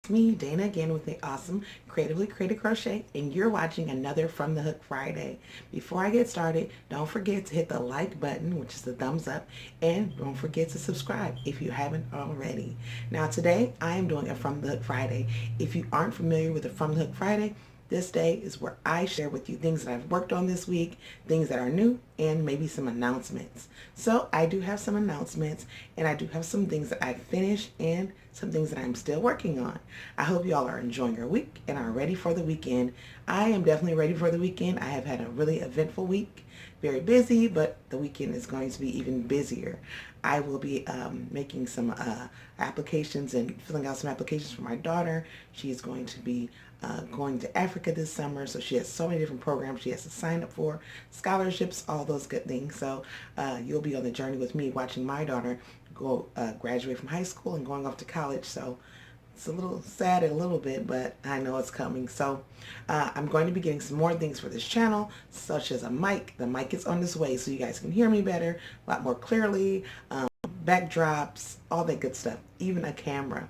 Me, Dana, again with the awesome Creatively Created Crochet, and you're watching another From the Hook Friday. Before I get started, don't forget to hit the like button, which is the thumbs up, and don't forget to subscribe if you haven't already. Now today, I am doing a From the Hook Friday. If you aren't familiar with a From the Hook Friday, this day is where I share with you things that I've worked on this week, things that are new, and maybe some announcements. So I do have some announcements, and I do have some things that I've finished and some things that I'm still working on. I hope y'all are enjoying your week and are ready for the weekend. I am definitely ready for the weekend. I have had a really eventful week, very busy, but the weekend is going to be even busier. I will be making some applications and filling out some applications for my daughter. She is going to be going to Africa this summer, so she has so many different programs she has to sign up for, scholarships, all those good things. So you'll be on the journey with me watching my daughter go graduate from high school and going off to college. So it's a little sad a little bit, but I know it's coming. So I'm going to be getting some more things for this channel, such as a mic. The mic is on its way so you guys can hear me better, a lot more clearly, backdrops, all that good stuff, even a camera.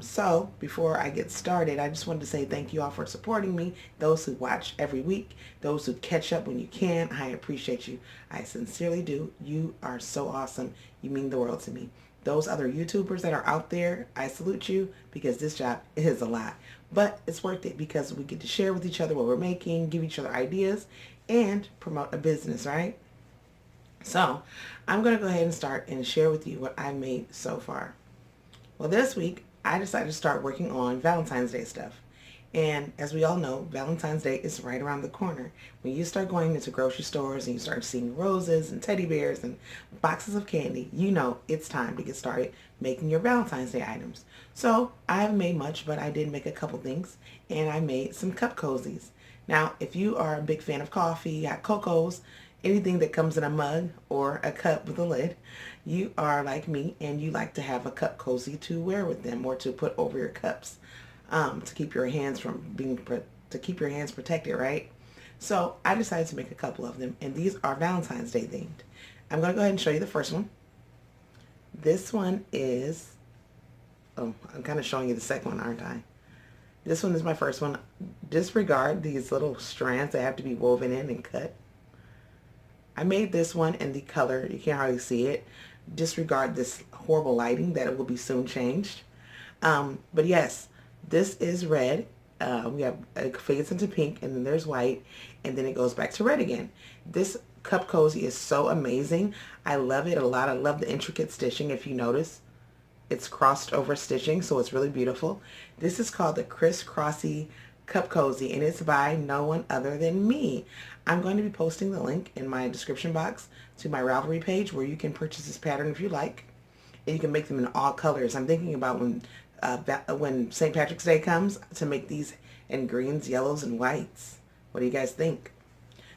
So before I get started, I just wanted to say thank you all for supporting me. Those who watch every week, those who catch up when you can, I appreciate you. I sincerely do. You are so awesome. You mean the world to me. Those other YouTubers that are out there, I salute you because this job is a lot. But it's worth it because we get to share with each other what we're making, give each other ideas, and promote a business, right? So I'm going to go ahead and start and share with you what I made so far. Well, this week, I decided to start working on Valentine's Day stuff. And as we all know, Valentine's Day is right around the corner. When you start going into grocery stores and you start seeing roses and teddy bears and boxes of candy, you know it's time to get started making your Valentine's Day items. So I haven't made much, but I did make a couple things, and I made some cup cozies. Now, if you are a big fan of coffee, hot cocos, anything that comes in a mug or a cup with a lid, you are like me and you like to have a cup cozy to wear with them or to put over your cups to keep your hands from to keep your hands protected, right? So I decided to make a couple of them, and these are Valentine's Day themed. I'm going to go ahead and show you the first one. This one is, oh, I'm kind of showing you the second one, aren't I? This one is my first one. Disregard these little strands that have to be woven in and cut. I made this one in the color, you can't hardly see it. Disregard this horrible lighting that it will be soon changed. But yes, this is red. We have, it fades into pink, and then there's white, and then it goes back to red again. This cup cozy is so amazing. I love it a lot. I love the intricate stitching. If you notice, it's crossed over stitching, so it's really beautiful. This is called the Criss Crossy Cup Cozy, and it's by no one other than me. I'm going to be posting the link in my description box to my Ravelry page where you can purchase this pattern if you like, and you can make them in all colors. I'm thinking about when St. Patrick's Day comes to make these in greens, yellows, and whites. What do you guys think?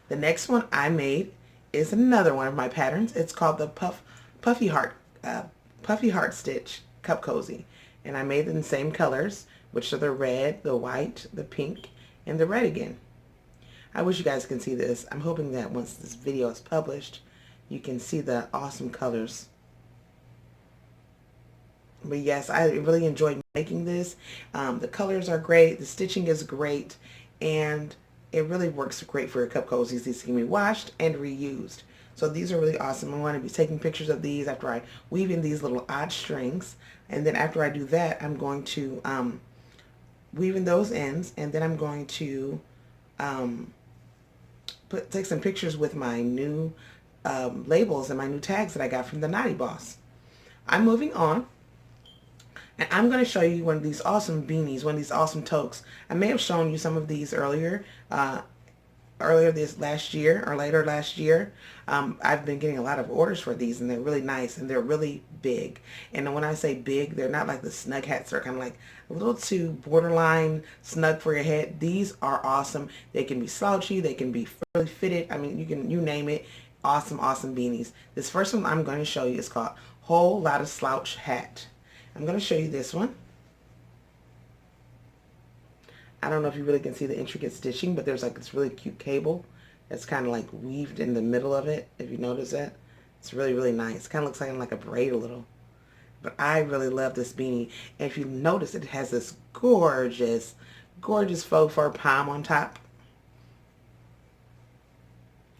The next one I made is another one of my patterns. It's called the Puffy Heart Stitch Cup Cozy, and I made them in the same colors, which are the red, the white, the pink, and the red again. I wish you guys can see this. I'm hoping that once this video is published, you can see the awesome colors. But yes, I really enjoyed making this. The colors are great, the stitching is great, and it really works great for your cup cozies. These can be washed and reused. So these are really awesome. I'm going to be taking pictures of these after I weave in these little odd strings. And then after I do that, I'm going to weave in those ends, and then I'm going to take some pictures with my new labels and my new tags that I got from the Naughty Boss. I'm moving on, and I'm going to show you one of these awesome beanies, one of these awesome toques. I may have shown you some of these earlier this last year or later last year. I've been getting a lot of orders for these, and they're really nice, and they're really big. And when I say big, they're not like the snug hats. They're kind of like a little too borderline snug for your head. These are awesome. They can be slouchy. They can be really fitted. I mean, you name it. Awesome, awesome beanies. This first one I'm going to show you is called Whole Lotta Slouch Hat. I'm going to show you this one. I don't know if you really can see the intricate stitching, but there's like this really cute cable that's kind of like weaved in the middle of it, if you notice that. It's really, really nice. Kind of looks like a braid a little. But I really love this beanie. And if you notice, it has this gorgeous, gorgeous faux fur pom on top.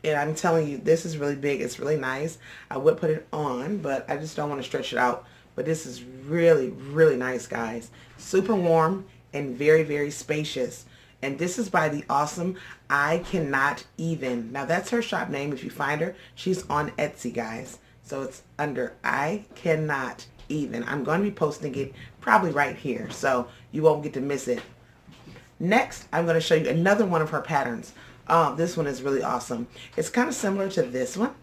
And I'm telling you, this is really big. It's really nice. I would put it on, but I just don't want to stretch it out. But this is really, really nice, guys. Super warm and very, very spacious. And this is by the awesome I Cannot Even. Now, that's her shop name. If you find her, she's on Etsy, guys. So it's under I Cannot Even. I'm going to be posting it probably right here, so you won't get to miss it. Next, I'm going to show you another one of her patterns. This one is really awesome. It's kind of similar to this one,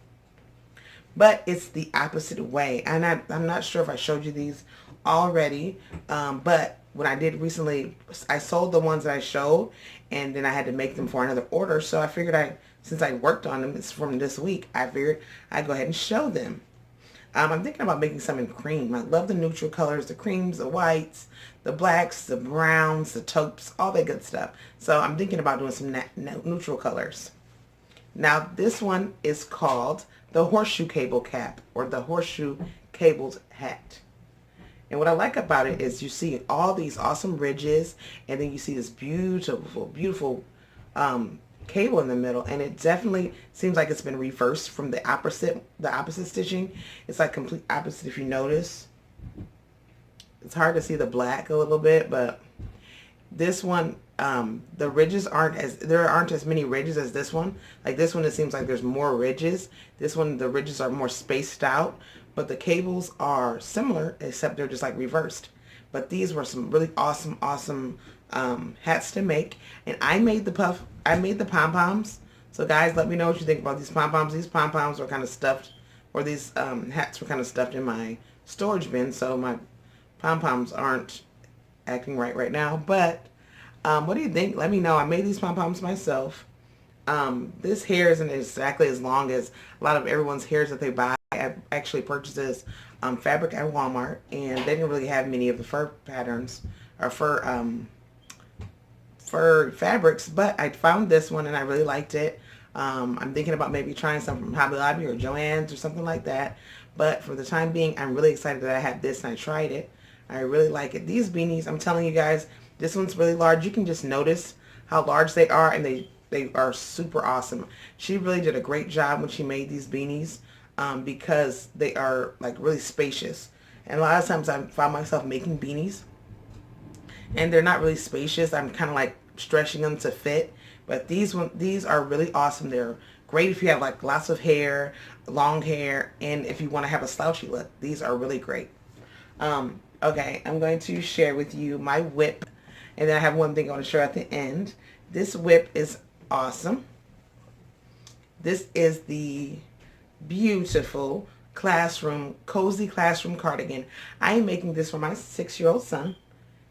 but it's the opposite way. And I'm not sure if I showed you these already, but when I did recently, I sold the ones that I showed, and then I had to make them for another order. So I figured since I worked on them, it's from this week, I figured I'd go ahead and show them. I'm thinking about making some in cream. I love the neutral colors, the creams, the whites, the blacks, the browns, the taupes, all that good stuff. So I'm thinking about doing some neutral colors. Now this one is called the Horseshoe Cable Cap, or the Horseshoe Cabled Hat. And what I like about it is you see all these awesome ridges, and then you see this beautiful, beautiful cable in the middle, and it definitely seems like it's been reversed from the opposite stitching. It's like complete opposite if you notice. It's hard to see the black a little bit, but this one, the ridges there aren't as many ridges as this one. Like this one, it seems like there's more ridges. This one, the ridges are more spaced out, but the cables are similar, except they're just like reversed. But these were some really awesome hats to make. And I made the pom-poms. So guys, let me know what you think about these pom-poms. These pom-poms were kind of stuffed, or these hats were kind of stuffed in my storage bin, so my pom-poms aren't acting right now. But what do you think? Let me know. I made these pom-poms myself. This hair isn't exactly as long as a lot of everyone's hairs that they buy. I actually purchased this fabric at Walmart, and they didn't really have many of the fur patterns or fur fabrics, but I found this one and I really liked it. I'm thinking about maybe trying some from Hobby Lobby or Joann's or something like that. But for the time being, I'm really excited that I have this and I tried it. I really like it. These beanies, I'm telling you guys, this one's really large. You can just notice how large they are, and they are super awesome. She really did a great job when she made these beanies, because they are like really spacious. And a lot of times I found myself making beanies and they're not really spacious. I'm kind of like stretching them to fit. But these are really awesome. They're great if you have like lots of hair, long hair, and if you want to have a slouchy look. These are really great. Okay, I'm going to share with you my whip, and then I have one thing I want to share at the end. This whip is awesome. This is the beautiful cozy classroom cardigan. I am making this for my 6-year-old son.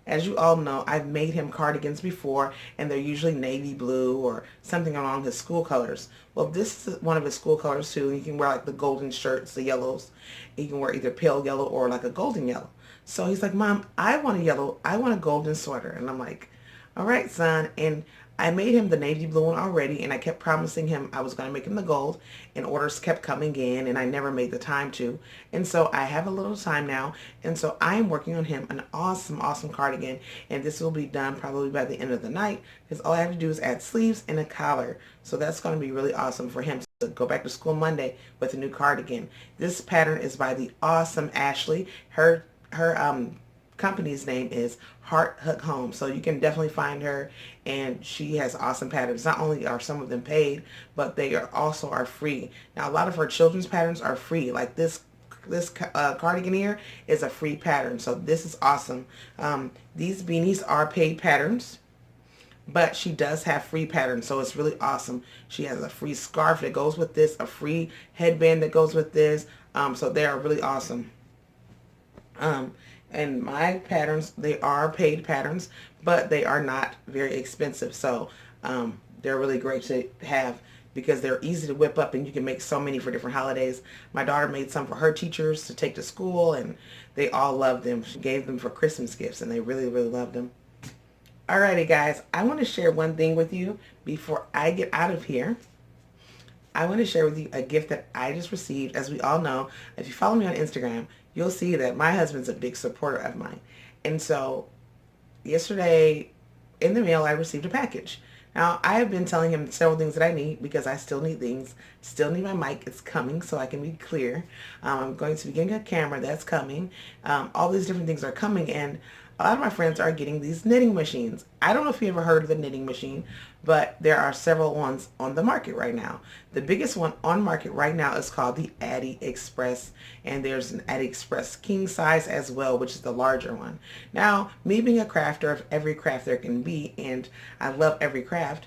As you all know, I've made him cardigans before, and they're usually navy blue or something along his school colors. Well, this is one of his school colors too. You can wear like the golden shirts, the yellows. You can wear either pale yellow or like a golden yellow. So he's like, Mom, I want a golden sweater. And I'm like, all right, son. And I made him the navy blue one already, and I kept promising him I was going to make him the gold, and orders kept coming in, and I never made the time to. And so I have a little time now, and so I am working on him an awesome cardigan, and this will be done probably by the end of the night, because all I have to do is add sleeves and a collar. So that's going to be really awesome for him to go back to school Monday with a new cardigan. This pattern is by the awesome Ashley. Her company's name is Heart Hook Home, so you can definitely find her, and she has awesome patterns. Not only are some of them paid, but they also are free. Now, a lot of her children's patterns are free. Like this cardigan here is a free pattern, so this is awesome. These beanies are paid patterns, but she does have free patterns, so it's really awesome. She has a free scarf that goes with this, a free headband that goes with this, so they are really awesome. And my patterns, they are paid patterns, but they are not very expensive. So they're really great to have because they're easy to whip up, and you can make so many for different holidays. My daughter made some for her teachers to take to school, and they all loved them. She gave them for Christmas gifts, and they really, really loved them. Alrighty, guys, I want to share one thing with you before I get out of here. I want to share with you a gift that I just received. As we all know, if you follow me on Instagram, you'll see that my husband's a big supporter of mine. And so yesterday in the mail, I received a package. Now, I have been telling him several things that I need because I still need things. Still need my mic. It's coming so I can be clear. I'm going to be getting a camera. That's coming. All these different things are coming, and a lot of my friends are getting these knitting machines. I don't know if you ever heard of the knitting machine, but there are several ones on the market right now. The biggest one on market right now is called the Addy Express, and there's an Addy Express king size as well, which is the larger one. Now, me being a crafter of every craft there can be, and I love every craft,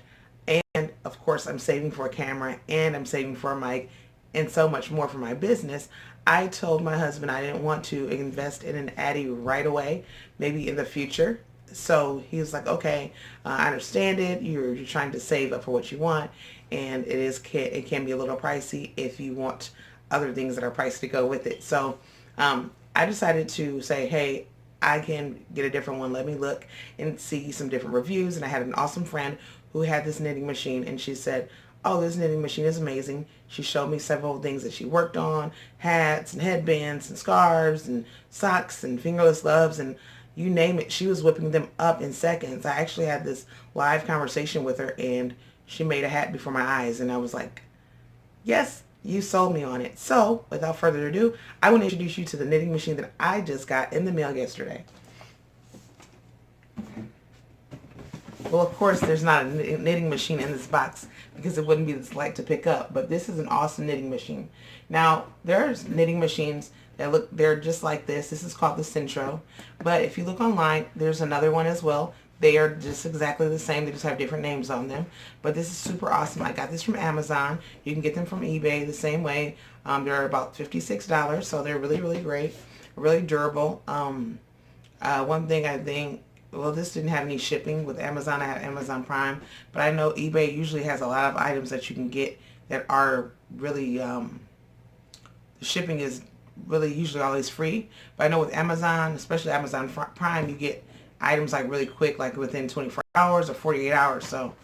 and of course I'm saving for a camera, and I'm saving for a mic, and so much more for my business. I told my husband I didn't want to invest in an Addy right away, maybe in the future. So he was like, okay, I understand it. You're trying to save up for what you want, and it can be a little pricey if you want other things that are pricey to go with it. So I decided to say, hey, I can get a different one. Let me look and see some different reviews. And I had an awesome friend who had this knitting machine, and she said, oh, this knitting machine is amazing. She showed me several things that she worked on, hats and headbands and scarves and socks and fingerless gloves and you name it. She was whipping them up in seconds. I actually had this live conversation with her, and she made a hat before my eyes, and I was like, yes, you sold me on it. So without further ado, I want to introduce you to the knitting machine that I just got in the mail yesterday. Well, of course, there's not a knitting machine in this box because it wouldn't be this light to pick up, but this is an awesome knitting machine. Now, there's knitting machines that they're just like this. This is called the Sentro, but if you look online, there's another one as well. They are just exactly the same. They just have different names on them, but this is super awesome. I got this from Amazon. You can get them from eBay the same way. They're about $56, so they're really, really great, really durable. One thing I think, well, this didn't have any shipping with Amazon. I have Amazon Prime, but I know eBay usually has a lot of items that you can get that are really, the shipping is really usually always free. But I know with Amazon, especially Amazon Prime, you get items like really quick, like within 24 hours or 48 hours. So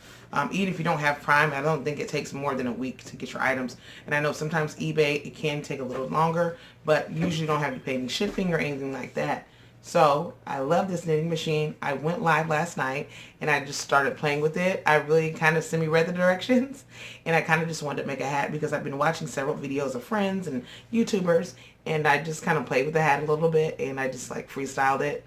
even if you don't have Prime, I don't think it takes more than a week to get your items. And I know sometimes eBay, it can take a little longer, but usually don't have to pay any shipping or anything like that. So I love this knitting machine. I went live last night and I just started playing with it. I really kind of semi-read the directions, and I kind of just wanted to make a hat because I've been watching several videos of friends and YouTubers, and I just kind of played with the hat a little bit, and I just like freestyled it.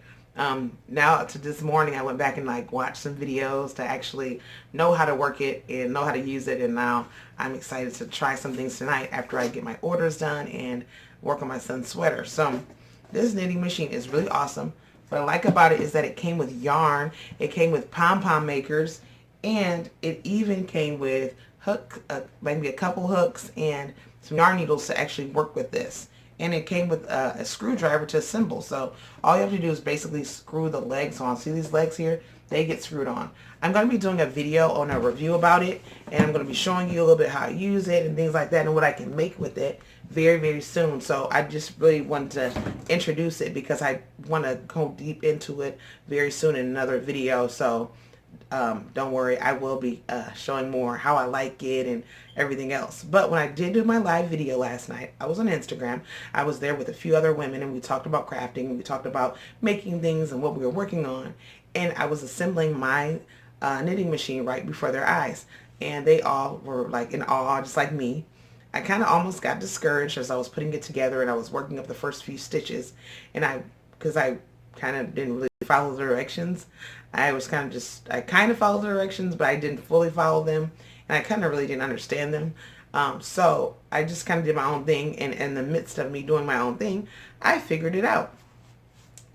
Now to this morning I went back and like watched some videos to actually know how to work it and know how to use it, and now I'm excited to try some things tonight after I get my orders done and work on my son's sweater. So this knitting machine is really awesome. What I like about it is that it came with yarn, it came with pom-pom makers, and it even came with maybe a couple hooks and some yarn needles to actually work with this. And it came with a screwdriver to assemble. So all you have to do is basically screw the legs on. See these legs here? They get screwed on. I'm going to be doing a video on a review about it, and I'm going to be showing you a little bit how I use it and things like that and what I can make with it very, very soon. So I just really wanted to introduce it because I want to go deep into it very soon in another video. So don't worry, I will be showing more how I like it and everything else. But when I did do my live video last night, I was on Instagram. I was there with a few other women, and we talked about crafting, and we talked about making things and what we were working on. And I was assembling my knitting machine right before their eyes, and they all were like in awe, just like me. I kind of almost got discouraged as I was putting it together, and I was working up the first few stitches, and because I kind of didn't really follow the directions. I kind of followed the directions, but I didn't fully follow them, and I kind of really didn't understand them. So I just kind of did my own thing, and in the midst of me doing my own thing, I figured it out.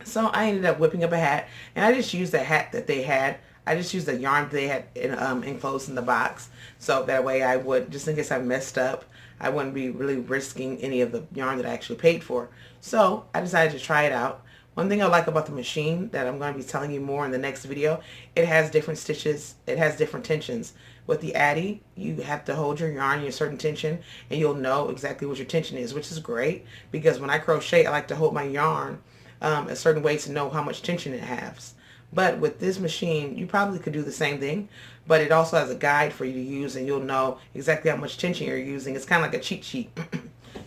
So I ended up whipping up a hat, and I just used the hat that they had. I just used the yarn that they had enclosed in the box, so that way I would, just in case I messed up, I wouldn't be really risking any of the yarn that I actually paid for. So I decided to try it out. One thing I like about the machine that I'm going to be telling you more in the next video, it has different stitches, it has different tensions. With the Addy, you have to hold your yarn in a certain tension, and you'll know exactly what your tension is, which is great because when I crochet, I like to hold my yarn a certain way to know how much tension it has. But with this machine, you probably could do the same thing, but it also has a guide for you to use, and you'll know exactly how much tension you're using. It's kind of like a cheat sheet.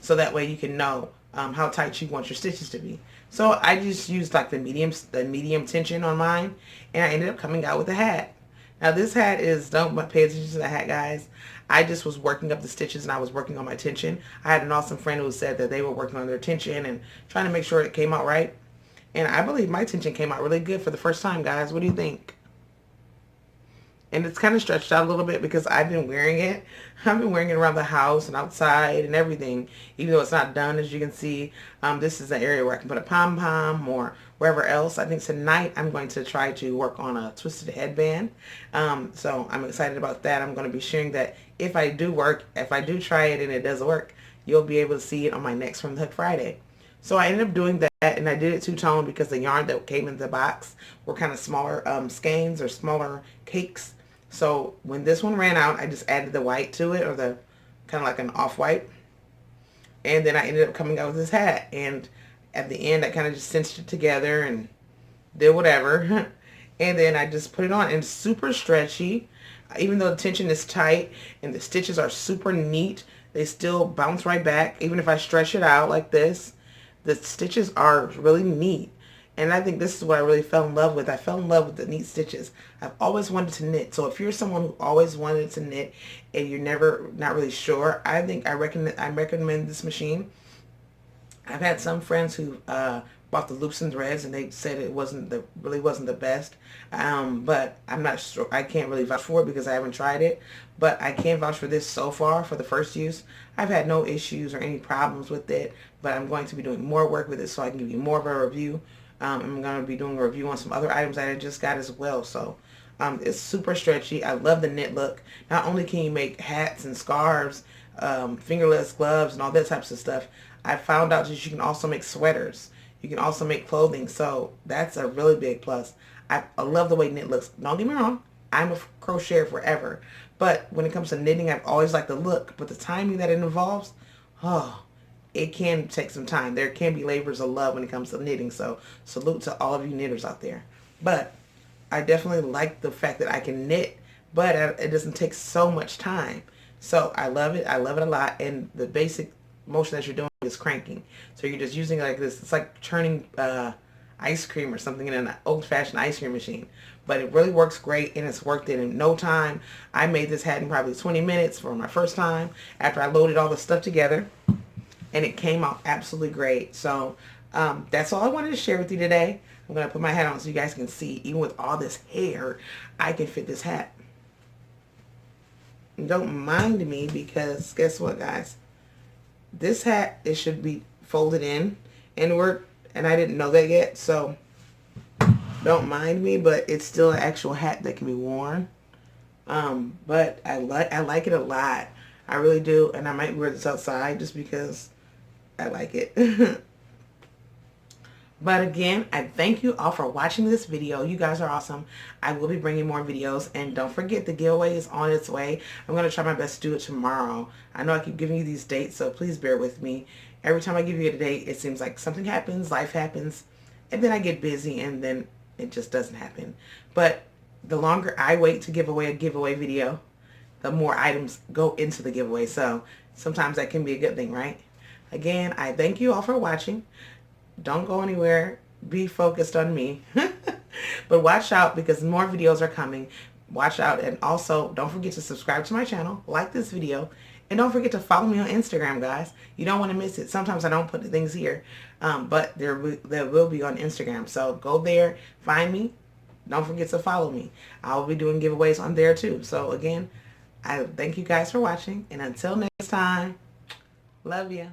So that way you can know how tight you want your stitches to be. So I just used like the medium tension on mine, and I ended up coming out with a hat. Now this hat is, don't pay attention to the hat, guys. I just was working up the stitches and I was working on my tension. I had an awesome friend who said that they were working on their tension and trying to make sure it came out right. And I believe my tension came out really good for the first time, guys. What do you think? And it's kind of stretched out a little bit because I've been wearing it. I've been wearing it around the house and outside and everything, even though it's not done, as you can see. This is an area where I can put a pom-pom or wherever else. I think tonight I'm going to try to work on a twisted headband. So I'm excited about that. I'm going to be sharing that if I do try it and it does work, you'll be able to see it on my next From the Hook Friday. So I ended up doing that, and I did it two-tone because the yarn that came in the box were kind of smaller skeins or smaller cakes. So when this one ran out, I just added the white to it, or the kind of like an off-white. And then I ended up coming out with this hat. And at the end, I kind of just cinched it together and did whatever. And then I just put it on, and it's super stretchy. Even though the tension is tight and the stitches are super neat, they still bounce right back. Even if I stretch it out like this, the stitches are really neat. And I think this is what I really fell in love with. I fell in love with the neat stitches. I've always wanted to knit. So if you're someone who always wanted to knit and you're not really sure, I recommend this machine. I've had some friends who bought the loops and threads, and they said it really wasn't the best. But I'm not sure. I can't really vouch for it because I haven't tried it. But I can vouch for this so far for the first use. I've had no issues or any problems with it. But I'm going to be doing more work with it so I can give you more of a review. I'm going to be doing a review on some other items that I just got as well. So it's super stretchy. I love the knit look. Not only can you make hats and scarves, fingerless gloves, and all that types of stuff, I found out that you can also make sweaters. You can also make clothing. So that's a really big plus. I love the way knit looks. Don't get me wrong. I'm a crocheter forever. But when it comes to knitting, I've always liked the look. But the timing that it involves, it can take some time. There can be labors of love when it comes to knitting. So salute to all of you knitters out there. But I definitely like the fact that I can knit, but it doesn't take so much time. So I love it. I love it a lot. And the basic motion that you're doing is cranking. So you're just using it like this. It's like churning ice cream or something in an old-fashioned ice cream machine. But it really works great, and it's worked in no time. I made this hat in probably 20 minutes for my first time after I loaded all the stuff together. And it came out absolutely great. So that's all I wanted to share with you today. I'm going to put my hat on so you guys can see, even with all this hair, I can fit this hat. And don't mind me because guess what, guys? This hat, it should be folded in inward, and I didn't know that yet. So don't mind me, but it's still an actual hat that can be worn. But I like it a lot. I really do. And I might wear this outside just because I like it. But again, I thank you all for watching this video. You guys are awesome. I will be bringing more videos. And don't forget, the giveaway is on its way. I'm going to try my best to do it tomorrow. I know I keep giving you these dates, so please bear with me. Every time I give you a date, it seems like something happens, life happens, and then I get busy, and then it just doesn't happen. But the longer I wait to give away a giveaway video, the more items go into the giveaway. So sometimes that can be a good thing, right? Again, I thank you all for watching. Don't go anywhere. Be focused on me. But watch out because more videos are coming. Watch out. And also, don't forget to subscribe to my channel, like this video, and don't forget to follow me on Instagram, guys. You don't want to miss it. Sometimes I don't put the things here, but there will be on Instagram. So go there, find me. Don't forget to follow me. I'll be doing giveaways on there too. So again, I thank you guys for watching. And until next time, love you.